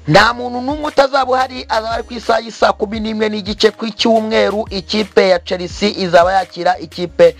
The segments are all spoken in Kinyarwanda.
nta muntu n'umwe utazaba uhari, azaba ku isaha y'isa 11 n'igice ku cyumweru. Ikipe ya Chelsea izaba yakira ikipe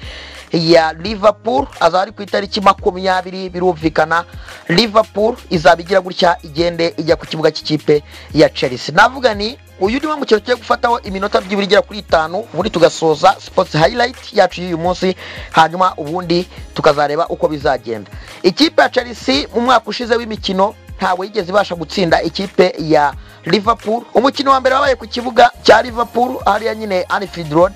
ya Liverpool, azaba ari ku itariki 20. Birumvikana Liverpool izabigira gutya igende ijya ku kibuga cy'ikipe ya Chelsea. Navuga ni uyu ni mukino cyo gufataho iminota byibiri igera kuri 5 ubundi tugasoza sports highlight yacu y'uyu munsi, hanyuma ubundi tukazareba uko bizagenda. Ikipe ya Chelsea mu mwaka ushize w'imikino ntawe yigeze ibasha gutsinda ikipe ya Liverpool. Umukino wa mbere wabaye ku kibuga cya Liverpool hariya nyine Anfield Road.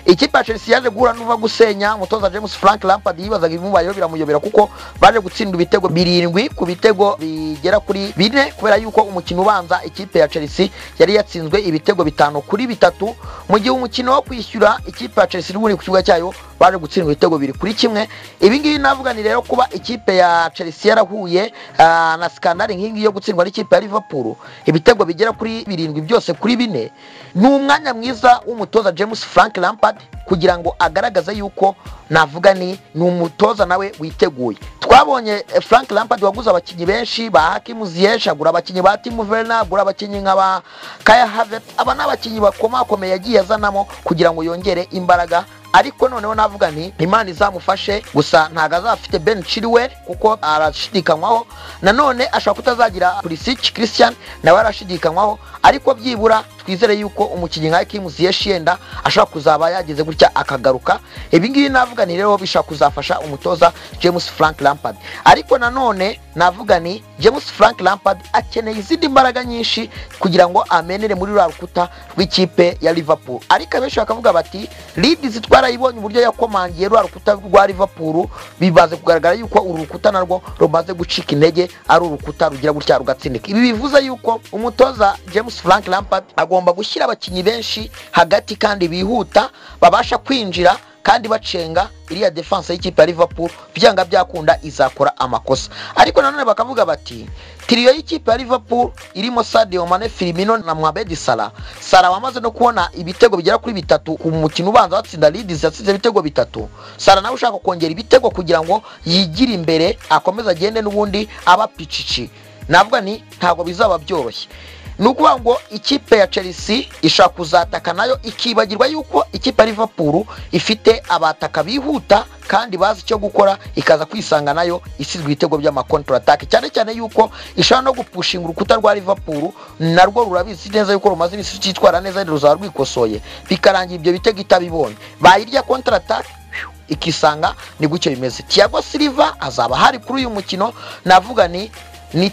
Ikipe ya Chelsea yaje guhura n'uva gusenya umutoza James Frank Lampard yibazaga ibimubayeho biramuyobera kuko baje gutsinda ibitego 7 ku bitego bigera kuri 4 kubera yuko umukino ubanza ikipe ya Chelsea yari yatsinzwe ibitego 5-3 mu gihe umukino wo kwishyura ikipe ya Chelsea n'uri ku kibuga cyayo baje gutsindwa ibitego 2-1. Ibi ngibi navuga ni rero kuba ikipe ya Chelsea yarahuye na skandale nk'ingi yo gutsindwa n'ikipe ya Liverpool ibitego bigera kuri 7 byose kuri 4, ni umwanya mwiza w'umutoza James Frank Lampard kugira ngo agaragaze yuko navuga ni umutoza nawe witeguye. Twabonye Frank Lampard waguze abakinyi benshi ba Hakim Ziyech, agura abakinyi ba Timo Werner, agura abakinyi nk'aba Kai Havertz, aba n'abakinyi bakomakomeye yagiye azanamo kugira ngo yongere imbaraga. Ariko noneho navuga ni Imana izamufashe, gusa ntago azafite Ben Chilwell kuko arashidikanywaho, nanone ashaka kutazagira Pulisic Christian nawe arashidikanywaho, ariko byibura twizere yuko umukinyi nka Hakim Ziyech yenda ashaka kuzaba yageze gutya akagaruka. Ibi ngibi navuga ni rero bishaka kuzafasha umutoza James Frank Lampard. Ariko nanone navuga ni James Frank Lampard akeneye izindi mbaraga nyinshi kugira ngo amenere muri rukuta rw'ikipe ya Liverpool. Ariko abenshi bakavuga bati Leeds twarayibonye uburyo yakomangiye rukuta rwa Liverpool, bibaze kugaragara yuko urukuta narwo rumaze gucika intege, ari urukuta rugira gutya rugatsindika. Ibi bivuze yuko umutoza James Frank Lampard agomba gushyira abakinyi benshi hagati kandi bihuta babasha kwinjira kandi bacenga iriya defense y'ikipe ya Liverpool, byanga byakunda izakora amakosa. Ariko nanone bakavuga bati trio y'ikipe ya Liverpool irimo Sadio Mane, Firmino na Mohamed Salah. Salah wamaze no kubona ibitego bigera kuri 3 ku mukino ubanza watsinda Leeds, yatsinze ibitego 3. Salah nawe ushaka kongera ibitego kugira ngo yigire imbere akomeza agende n'ubundi aba picici. Navuga ni ntago bizaba byoroshye. Nukuvuga ngo ikipe ya Chelsea ishaka kuzataka nayo ikibagirwa yuko ikipe ya Liverpool ifite abataka bihuta kandi bazi icyo gukora, ikaza kwisanga nayo isizwe ibitego by'ama counter attack, cyane cyane yuko ishaka no gupushinga urukuta rwa Liverpool narwo rurabizi neza yuko rumaze imisi cyitwara neza ruzaba rwikosoye, bikarangira ibyo bitego itabibonye, bayirya counter attack ikisanga ni gucyo bimeze. Thiago Silva azaba hari kuri uyu mukino. Navuga ni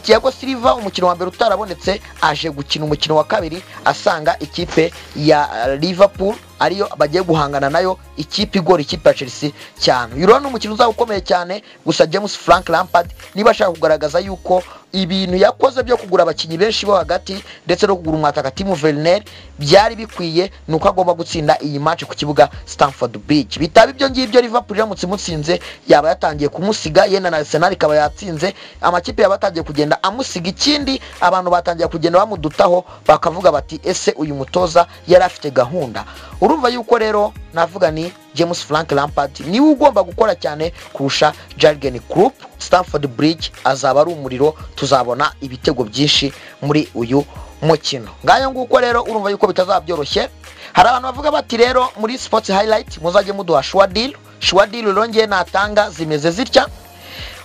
Thiago Silva umukino wa mbere utarabonetse, aje gukina umukino wa kabiri asanga ikipe ya Liverpool ariyo bagiye guhangana nayo ikipe igora ikipe ya Chelsea cyane. Uyu ni umukino uzaba ukomeye cyane, gusa James Frank Lampard niba ashaka kugaragaza yuko ibintu yakoze byo kugura abakinyi benshi bo hagati ndetse no kugura umwataka Timo Werner byari bikwiye, nuko agomba gutsinda iyi match ku kibuga Stamford Bridge. Bitaba ibyo ngibyo Liverpool iramutse mutsinze yaba yatangiye kumusiga, yenda na Arsenal ikaba yatsinze, amakipe yaba yatangiye kugenda amusiga. Ikindi abantu batangiye kugenda bamudutaho bakavuga bati ese uyu mutoza yari afite gahunda. Urumva yuko rero navuga ni James Frank Lampard niwe ugomba gukora cyane kurusha Jurgen Klopp. Stamford Bridge azaba ari umuriro, tuzabona ibitego byinshi muri uyu mukino. Ngayo nguko rero urumva yuko bitazabyoroshye. Hari abantu bavuga bati rero muri sports highlight muzajye muduha sure deal rongeye natanga zimeze zitya: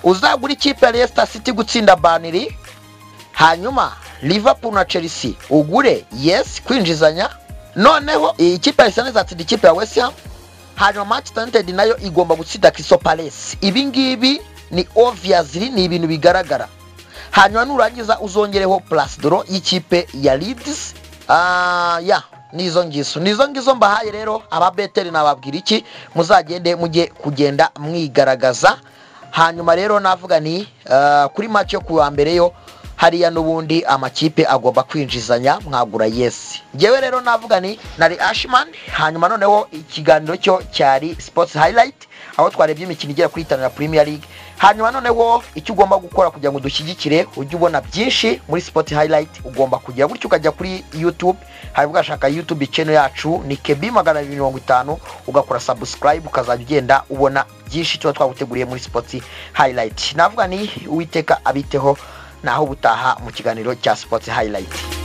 uzagura ikipe ya Leicester City gutsinda Burnley, hanyuma Liverpool na Chelsea ugure yes kwinjizanya, noneho ikipe ya Arsenal izatsinda ikipe ya West Ham, hanyuma Manchester United nayo igomba gutsinda Crystal Palace. Ibi ngibi ni obviously ni ibintu bigaragara. Hanyuma nurangiza uzongereho plus draw y'ikipe ya Leeds. Nizo ngizo mbahaye rero ababeteri nababwira iki muzagende mujye kugenda mwigaragaza. Hanyuma rero navuga ni kuri match yo kuwa mbere yo hariya n'ubundi amakipe agomba kwinjizanya mwagura yes. Ngewe rero navuga ni nari Ashman. Hanyuma noneho ikiganiro cyo cyari sports highlight aho twarebye imikino igera kuri 5 ya Premier League. Hanyuma noneho icyo ugomba gukora kugira ngo dushyigikire ujye ubona byinshi muri sport highlight, ugomba kujya gutyo ukajya kuri YouTube, hari ugashaka YouTube channel yacu ni KB250 ugakora subscribe, ukazajya ugenda ubona byinshi tuba twaguteguriye muri sport highlight. Navuga ni Uwiteka abiteho naho ubutaha mu kiganiro cya Sports Highlight.